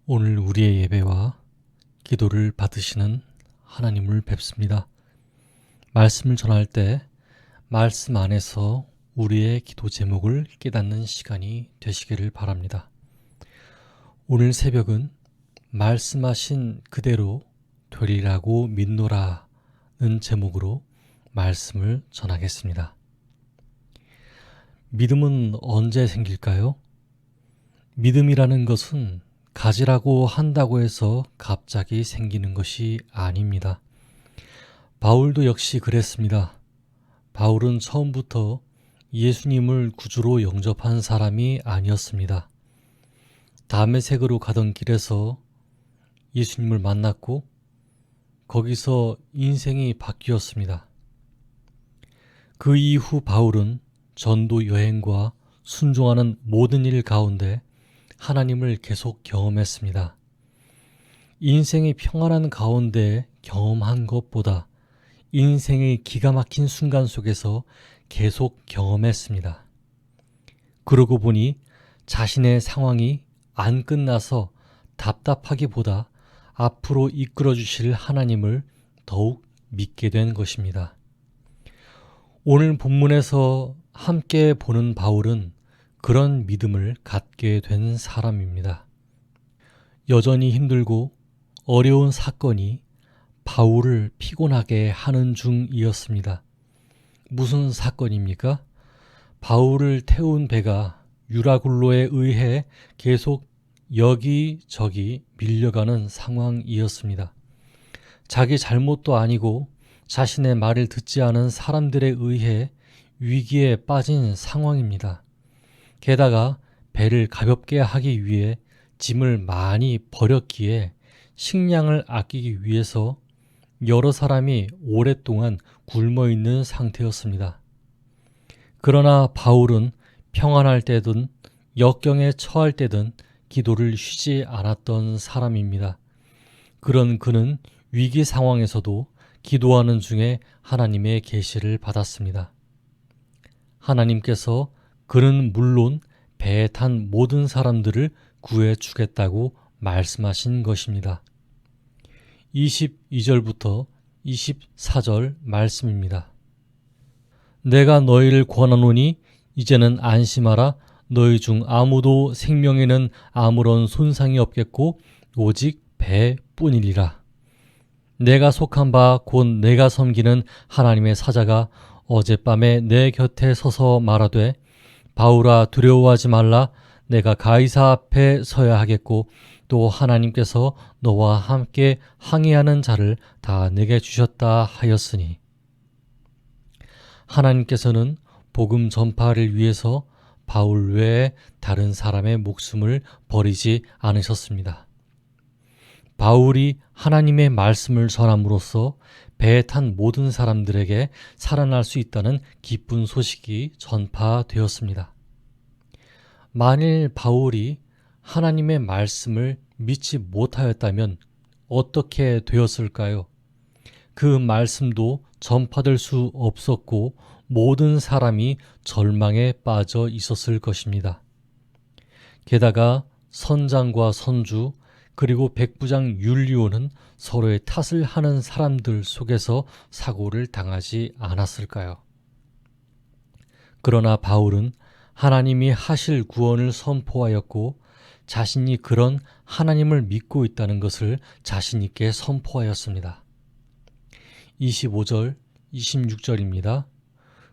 오늘 우리의 예배와 기도를 받으시는 하나님을 뵙습니다. 말씀을 전할 때 말씀 안에서 우리의 기도 제목을 깨닫는 시간이 되시기를 바랍니다. 오늘 새벽은 말씀하신 그대로 되리라고 믿노라는 제목으로 말씀을 전하겠습니다. 믿음은 언제 생길까요? 믿음이라는 것은 가지라고 한다고 해서 갑자기 생기는 것이 아닙니다. 바울도 역시 그랬습니다. 바울은 처음부터 예수님을 구주로 영접한 사람이 아니었습니다. 다메섹으로 가던 길에서 예수님을 만났고 거기서 인생이 바뀌었습니다. 그 이후 바울은 전도 여행과 순종하는 모든 일 가운데 하나님을 계속 경험했습니다. 인생이 평안한 가운데 경험한 것보다 인생의 기가 막힌 순간 속에서 계속 경험했습니다. 그러고 보니 자신의 상황이 안 끝나서 답답하기보다 앞으로 이끌어 주실 하나님을 더욱 믿게 된 것입니다. 오늘 본문에서 함께 보는 바울은 그런 믿음을 갖게 된 사람입니다. 여전히 힘들고 어려운 사건이 바울을 피곤하게 하는 중이었습니다. 무슨 사건입니까? 바울을 태운 배가 유라굴로에 의해 계속 여기저기 밀려가는 상황이었습니다. 자기 잘못도 아니고 자신의 말을 듣지 않은 사람들에 의해 위기에 빠진 상황입니다. 게다가 배를 가볍게 하기 위해 짐을 많이 버렸기에 식량을 아끼기 위해서 여러 사람이 오랫동안 굶어 있는 상태였습니다. 그러나 바울은 평안할 때든 역경에 처할 때든 기도를 쉬지 않았던 사람입니다. 그런 그는 위기 상황에서도 기도하는 중에 하나님의 계시를 받았습니다. 하나님께서 그는 물론 배에 탄 모든 사람들을 구해 주겠다고 말씀하신 것입니다. 22절부터 24절 말씀입니다. 내가 너희를 권하노니 이제는 안심하라. 너희 중 아무도 생명에는 아무런 손상이 없겠고 오직 배뿐이리라. 내가 속한 바 곧 내가 섬기는 하나님의 사자가 어젯밤에 내 곁에 서서 말하되 바울아 두려워하지 말라. 내가 가이사 앞에 서야 하겠고 또 하나님께서 너와 함께 항해하는 자를 다 내게 주셨다 하였으니. 하나님께서는 복음 전파를 위해서 바울 외에 다른 사람의 목숨을 버리지 않으셨습니다. 바울이 하나님의 말씀을 전함으로써 배에 탄 모든 사람들에게 살아날 수 있다는 기쁜 소식이 전파되었습니다. 만일 바울이 하나님의 말씀을 믿지 못하였다면 어떻게 되었을까요? 그 말씀도 전파될 수 없었고 모든 사람이 절망에 빠져 있었을 것입니다. 게다가 선장과 선주 그리고 백부장 율리오는 서로의 탓을 하는 사람들 속에서 사고를 당하지 않았을까요? 그러나 바울은 하나님이 하실 구원을 선포하였고 자신이 그런 하나님을 믿고 있다는 것을 자신 있게 선포하였습니다. 25절, 26절입니다.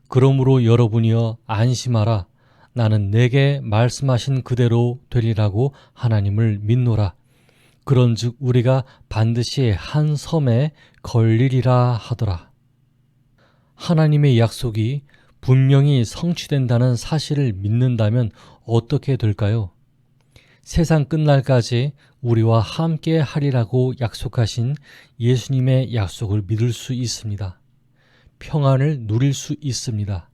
그러므로 여러분이여 안심하라. 나는 내게 말씀하신 그대로 되리라고 하나님을 믿노라. 그런즉 우리가 반드시 한 섬에 걸리리라 하더라. 하나님의 약속이 분명히 성취된다는 사실을 믿는다면 어떻게 될까요? 세상 끝날까지 우리와 함께 하리라고 약속하신 예수님의 약속을 믿을 수 있습니다. 평안을 누릴 수 있습니다.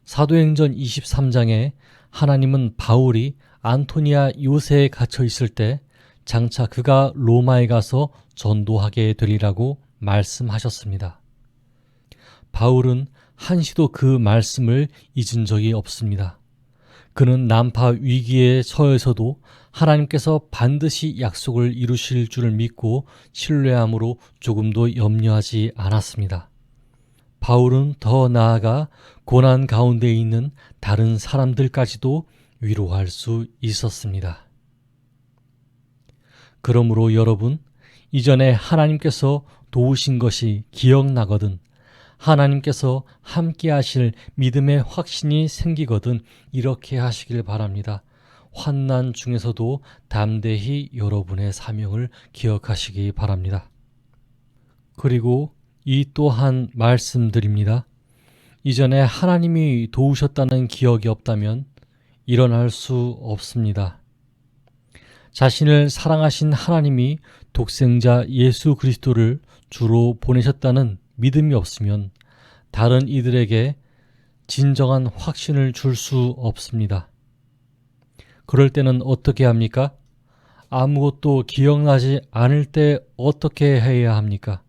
사도행전 23장에 하나님은 바울이 안토니아 요새에 갇혀 있을 때 장차 그가 로마에 가서 전도하게 되리라고 말씀하셨습니다. 바울은 한시도 그 말씀을 잊은 적이 없습니다. 그는 난파 위기에 처해서도 하나님께서 반드시 약속을 이루실 줄을 믿고 신뢰함으로 조금도 염려하지 않았습니다. 바울은 더 나아가 고난 가운데 있는 다른 사람들까지도 위로할 수 있었습니다. 그러므로 여러분, 이전에 하나님께서 도우신 것이 기억나거든 하나님께서 함께 하실 믿음의 확신이 생기거든 이렇게 하시길 바랍니다. 환난 중에서도 담대히 여러분의 사명을 기억하시기 바랍니다. 그리고 이 또한 말씀드립니다. 이전에 하나님이 도우셨다는 기억이 없다면 일어날 수 없습니다. 자신을 사랑하신 하나님이 독생자 예수 그리스도를 주로 보내셨다는 믿음이 없으면 다른 이들에게 진정한 확신을 줄 수 없습니다. 그럴 때는 어떻게 합니까? 아무것도 기억나지 않을 때 어떻게 해야 합니까?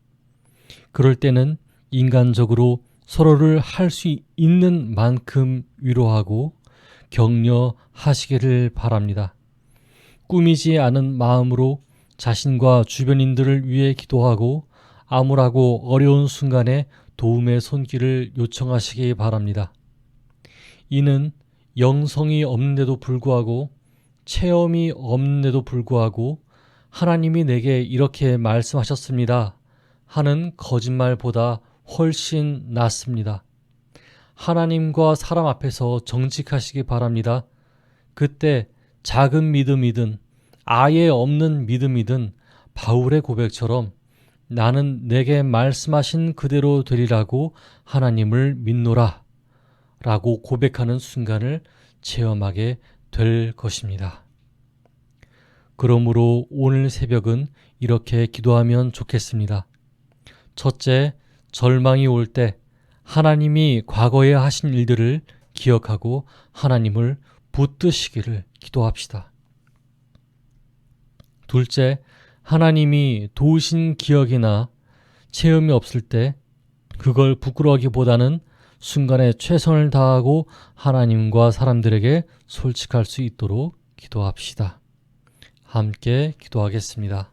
그럴 때는 인간적으로 서로를 할 수 있는 만큼 위로하고 격려하시기를 바랍니다. 꾸미지 않은 마음으로 자신과 주변인들을 위해 기도하고 암울하고 어려운 순간에 도움의 손길을 요청하시기 바랍니다. 이는 영성이 없는데도 불구하고 체험이 없는데도 불구하고 하나님이 내게 이렇게 말씀하셨습니다 하는 거짓말보다 훨씬 낫습니다. 하나님과 사람 앞에서 정직하시기 바랍니다. 그때 작은 믿음이든 아예 없는 믿음이든 바울의 고백처럼 나는 내게 말씀하신 그대로 되리라고 하나님을 믿노라 라고 고백하는 순간을 체험하게 될 것입니다. 그러므로 오늘 새벽은 이렇게 기도하면 좋겠습니다. 첫째, 절망이 올 때 하나님이 과거에 하신 일들을 기억하고 하나님을 붙드시기를 기도합시다. 둘째, 하나님이 도우신 기억이나 체험이 없을 때 그걸 부끄러워하기보다는 순간에 최선을 다하고 하나님과 사람들에게 솔직할 수 있도록 기도합시다. 함께 기도하겠습니다.